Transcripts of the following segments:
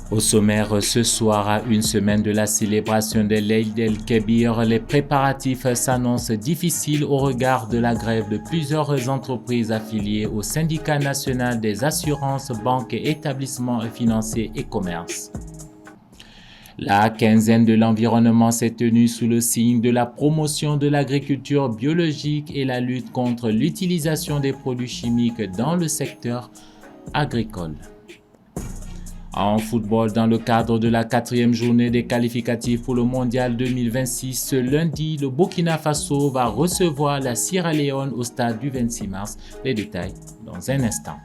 Au sommaire ce soir, à une semaine de la célébration de l'Eid el-Kébir, les préparatifs s'annoncent difficiles au regard de la grève de plusieurs entreprises affiliées au Syndicat national des assurances, banques et établissements financiers et commerces. La quinzaine de l'environnement s'est tenue sous le signe de la promotion de l'agriculture biologique et la lutte contre l'utilisation des produits chimiques dans le secteur agricole. En football, dans le cadre de la 4e journée des qualificatifs pour le Mondial 2026, ce lundi, le Burkina Faso va recevoir la Sierra Leone au stade du 26 mars. Les détails dans un instant.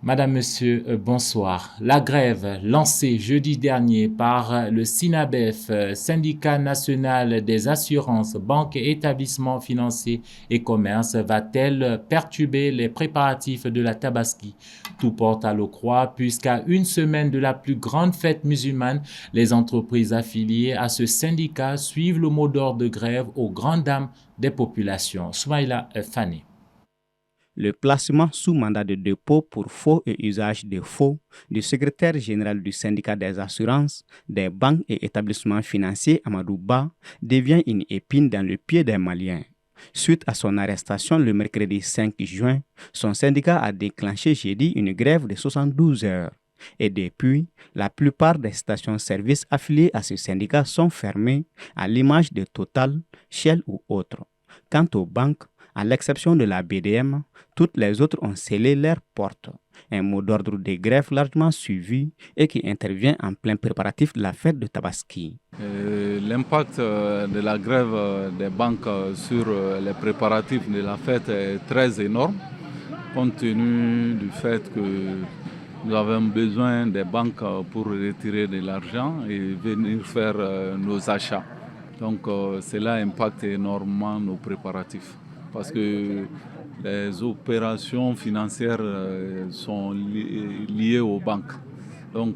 Madame, Monsieur, bonsoir. La grève lancée jeudi dernier par le SINABEF, Syndicat national des assurances, banques et établissements financiers et commerces, va-t-elle perturber les préparatifs de la Tabaski? Tout porte à le croire puisqu'à une semaine de la plus grande fête musulmane, les entreprises affiliées à ce syndicat suivent le mot d'ordre de grève aux grandes dames des populations. Soumaïla Fane. Le placement sous mandat de dépôt pour faux et usage de faux du secrétaire général du syndicat des assurances, des banques et établissements financiers Amadou Ba devient une épine dans le pied des Maliens. Suite à son arrestation le mercredi 5 juin, son syndicat a déclenché jeudi une grève de 72 heures. Et depuis, la plupart des stations-service affiliées à ce syndicat sont fermées, à l'image de Total, Shell ou autres. Quant aux banques, à l'exception de la BDM, toutes les autres ont scellé leurs portes. Un mot d'ordre de grève largement suivi et qui intervient en plein préparatif de la fête de Tabaski. L'impact de la grève des banques sur les préparatifs de la fête est très énorme, compte tenu du fait que nous avons besoin des banques pour retirer de l'argent et venir faire nos achats. Donc cela impacte énormément nos préparatifs. Parce que les opérations financières sont liées aux banques. Donc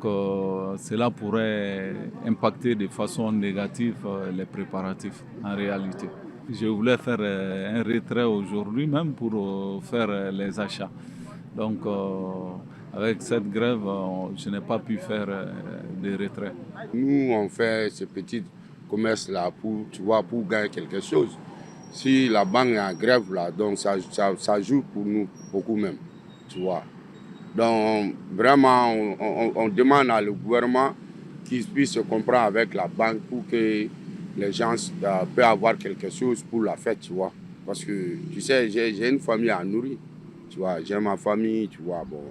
cela pourrait impacter de façon négative les préparatifs en réalité. Je voulais faire un retrait aujourd'hui même pour faire les achats. Donc avec cette grève, je n'ai pas pu faire de retrait. Nous, on fait ce petit commerce-là pour gagner quelque chose. Si la banque est en grève là, donc ça joue pour nous beaucoup même, tu vois. Donc vraiment, on demande à le gouvernement qu'il puisse se comprendre avec la banque pour que les gens puissent avoir quelque chose pour la fête, tu vois. Parce que, tu sais, j'ai une famille à nourrir, tu vois. J'ai ma famille, tu vois. Bon,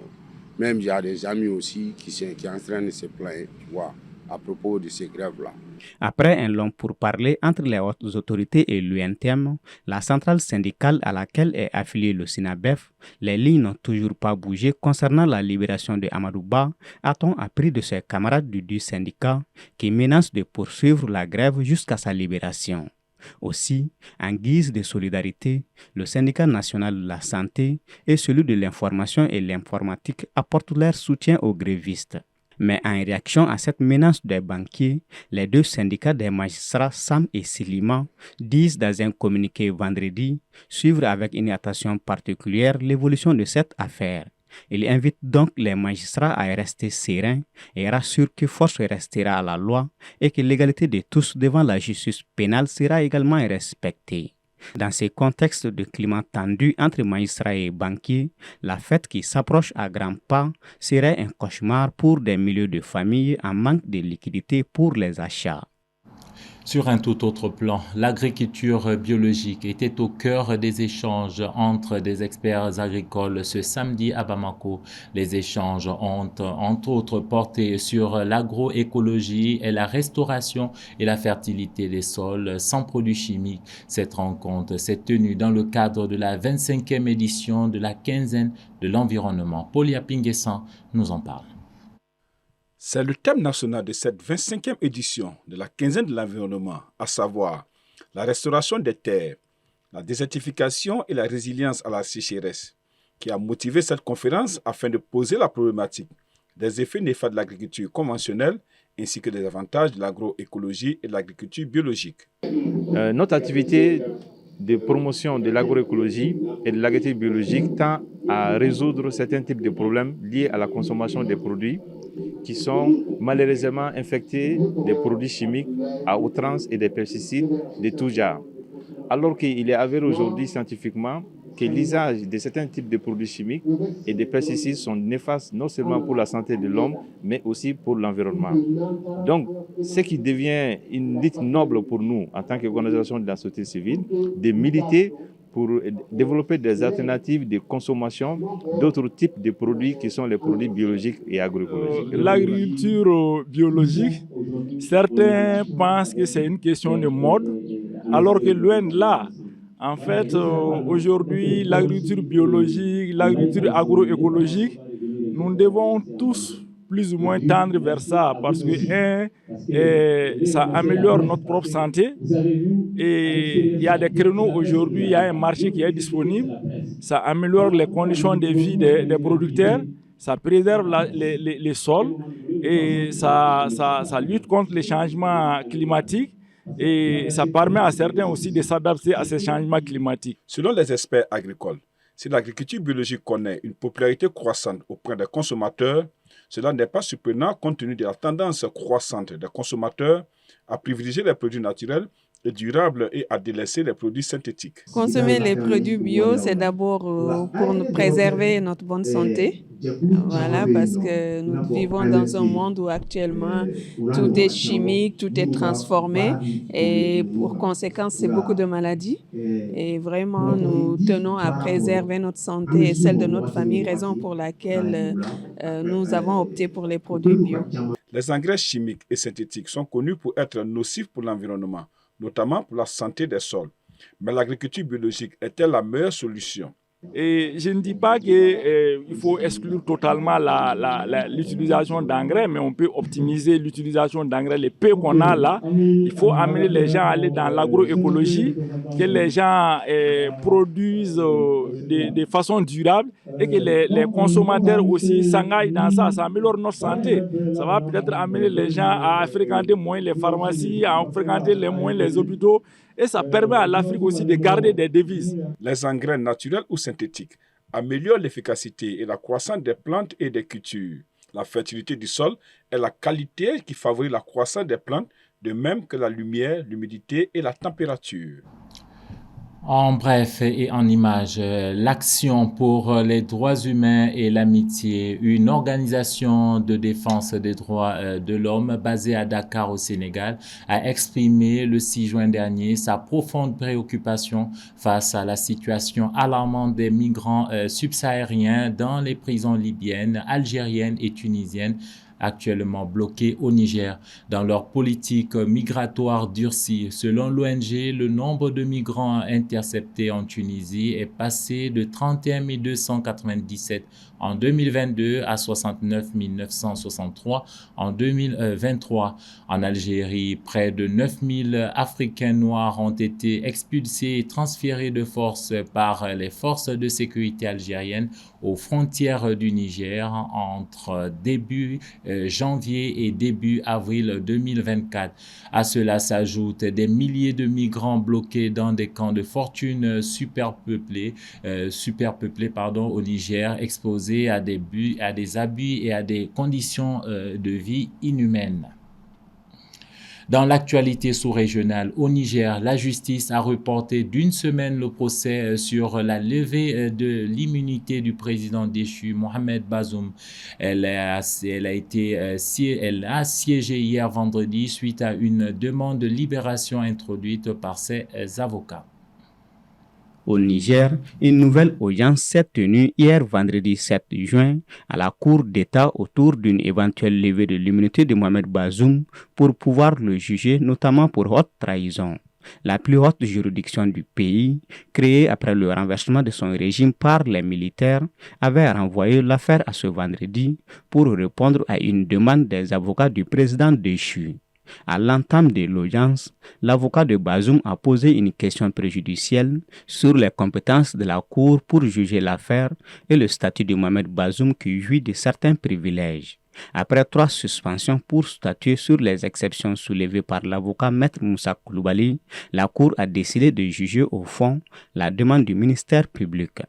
même j'ai des amis aussi qui sont en train de se plaindre, tu vois, à propos de ces grèves-là. Après un long pourparler entre les hautes autorités et l'UNTM, la centrale syndicale à laquelle est affilié le SINABEF, les lignes n'ont toujours pas bougé concernant la libération de Amadou Ba, a-t-on appris de ses camarades du syndicat qui menacent de poursuivre la grève jusqu'à sa libération. Aussi, en guise de solidarité, le syndicat national de la santé et celui de l'information et l'informatique apportent leur soutien aux grévistes. Mais en réaction à cette menace des banquiers, les deux syndicats des magistrats Sam et Silima disent dans un communiqué vendredi suivre avec une attention particulière l'évolution de cette affaire. Ils invitent donc les magistrats à rester sereins et rassurent que force restera à la loi et que l'égalité de tous devant la justice pénale sera également respectée. Dans ce contexte de climat tendu entre magistrats et banquiers, la fête qui s'approche à grands pas serait un cauchemar pour des milliers de familles en manque de liquidité pour les achats. Sur un tout autre plan, l'agriculture biologique était au cœur des échanges entre des experts agricoles ce samedi à Bamako. Les échanges ont entre autres porté sur l'agroécologie et la restauration et la fertilité des sols sans produits chimiques. Cette rencontre s'est tenue dans le cadre de la 25e édition de la quinzaine de l'environnement. Paulia Pinguessan nous en parle. C'est le thème national de cette 25e édition de la quinzaine de l'environnement, à savoir la restauration des terres, la désertification et la résilience à la sécheresse, qui a motivé cette conférence afin de poser la problématique des effets néfastes de l'agriculture conventionnelle ainsi que des avantages de l'agroécologie et de l'agriculture biologique. Notre activité de promotion de l'agroécologie et de l'agriculture biologique tend à résoudre certains types de problèmes liés à la consommation des produits qui sont malheureusement infectés des produits chimiques à outrance et des pesticides de tout genre. Alors qu'il est avéré aujourd'hui scientifiquement que l'usage de certains types de produits chimiques et de pesticides sont néfastes non seulement pour la santé de l'homme, mais aussi pour l'environnement. Donc, ce qui devient une lutte noble pour nous, en tant qu'organisation de la société civile, de militer pour développer des alternatives de consommation d'autres types de produits qui sont les produits biologiques et agroécologiques. L'agriculture biologique, certains pensent que c'est une question de mode, alors que loin de là, en fait, aujourd'hui, l'agriculture biologique, l'agriculture agroécologique, nous devons tous plus ou moins tendre vers ça parce que, ça améliore notre propre santé et il y a des créneaux aujourd'hui, il y a un marché qui est disponible, ça améliore les conditions de vie des producteurs, ça préserve les sols et ça lutte contre les changements climatiques. Et ça permet à certains aussi de s'adapter à ces changements climatiques. Selon les experts agricoles, si l'agriculture biologique connaît une popularité croissante auprès des consommateurs, cela n'est pas surprenant compte tenu de la tendance croissante des consommateurs à privilégier les produits naturels et durables et à délaisser les produits synthétiques. Consommer les produits bio, c'est d'abord pour nous préserver notre bonne santé. Voilà, parce que nous vivons dans un monde où actuellement tout est chimique, tout est transformé et pour conséquence, c'est beaucoup de maladies. Et vraiment, nous tenons à préserver notre santé et celle de notre famille, raison pour laquelle nous avons opté pour les produits bio. Les engrais chimiques et synthétiques sont connus pour être nocifs pour l'environnement, notamment pour la santé des sols. Mais l'agriculture biologique est-elle la meilleure solution? Et je ne dis pas qu'il faut exclure totalement l'utilisation d'engrais, mais on peut optimiser l'utilisation d'engrais, les peu qu'on a là. Il faut amener les gens à aller dans l'agroécologie, que les gens produisent de façon durable et que les consommateurs aussi s'engagent dans ça. Ça améliore notre santé. Ça va peut-être amener les gens à fréquenter moins les pharmacies, à fréquenter moins les hôpitaux. Et ça permet à l'Afrique aussi de garder des devises. Les engrais naturels ou synthétiques améliorent l'efficacité et la croissance des plantes et des cultures. La fertilité du sol est la qualité qui favorise la croissance des plantes, de même que la lumière, l'humidité et la température. En bref et en images, l'Action pour les droits humains et l'amitié, une organisation de défense des droits de l'homme basée à Dakar au Sénégal, a exprimé le 6 juin dernier sa profonde préoccupation face à la situation alarmante des migrants subsahariens dans les prisons libyennes, algériennes et tunisiennes, actuellement bloqués au Niger. Dans leur politique migratoire durcie, selon l'ONG, le nombre de migrants interceptés en Tunisie est passé de 31 297 en 2022 à 69 963 en 2023. En Algérie, près de 9 000 Africains noirs ont été expulsés et transférés de force par les forces de sécurité algériennes aux frontières du Niger entre début janvier et début avril 2024. À cela s'ajoutent des milliers de migrants bloqués dans des camps de fortune superpeuplés au Niger, exposés à des abus et à des conditions de vie inhumaines. Dans l'actualité sous-régionale, au Niger, la justice a reporté d'une semaine le procès sur la levée de l'immunité du président déchu, Mohamed Bazoum. Elle a siégé hier vendredi suite à une demande de libération introduite par ses avocats. Au Niger, une nouvelle audience s'est tenue hier vendredi 7 juin à la Cour d'État autour d'une éventuelle levée de l'immunité de Mohamed Bazoum pour pouvoir le juger, notamment pour haute trahison. La plus haute juridiction du pays, créée après le renversement de son régime par les militaires, avait renvoyé l'affaire à ce vendredi pour répondre à une demande des avocats du président déchu. À l'entame de l'audience, l'avocat de Bazoum a posé une question préjudicielle sur les compétences de la Cour pour juger l'affaire et le statut de Mohamed Bazoum qui jouit de certains privilèges. Après 3 suspensions pour statuer sur les exceptions soulevées par l'avocat Maître Moussa Koulibaly, la Cour a décidé de juger au fond la demande du ministère public.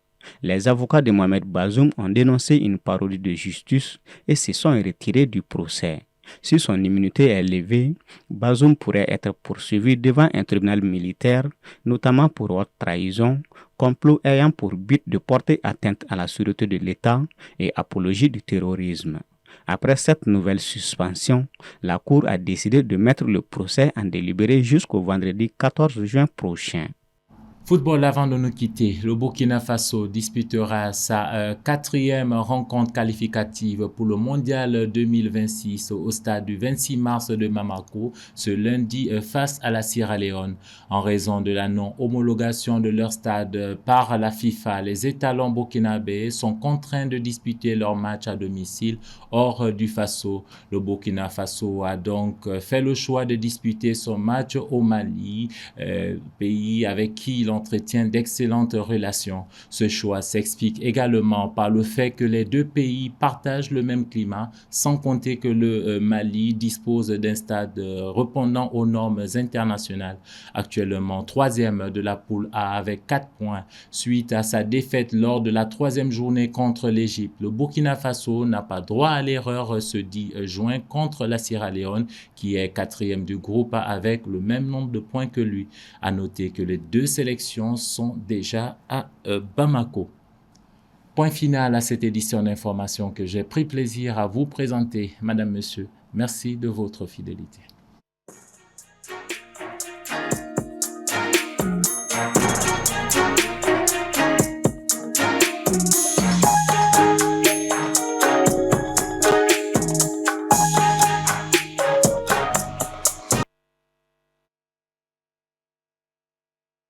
Les avocats de Mohamed Bazoum ont dénoncé une parodie de justice et se sont retirés du procès. Si son immunité est levée, Bazoum pourrait être poursuivi devant un tribunal militaire, notamment pour haute trahison, complot ayant pour but de porter atteinte à la sûreté de l'État et apologie du terrorisme. Après cette nouvelle suspension, la Cour a décidé de mettre le procès en délibéré jusqu'au vendredi 14 juin prochain. Football, avant de nous quitter, le Burkina Faso disputera sa quatrième rencontre qualificative pour le Mondial 2026 au stade du 26 mars de Bamako ce lundi face à la Sierra Leone. En raison de la non-homologation de leur stade par la FIFA, les étalons burkinabés sont contraints de disputer leur match à domicile hors du Faso. Le Burkina Faso a donc fait le choix de disputer son match au Mali, pays avec qui il entretient d'excellentes relations. Ce choix s'explique également par le fait que les deux pays partagent le même climat, sans compter que le Mali dispose d'un stade répondant aux normes internationales. Actuellement troisième de la poule A avec 4 points. Suite à sa défaite lors de la troisième journée contre l'Égypte, le Burkina Faso n'a pas droit à l'erreur ce 10 juin contre la Sierra Leone, qui est quatrième du groupe A avec le même nombre de points que lui. À noter que les deux sélections sont déjà à Bamako. Point final à cette édition d'information que j'ai pris plaisir à vous présenter. Madame, Monsieur, merci de votre fidélité.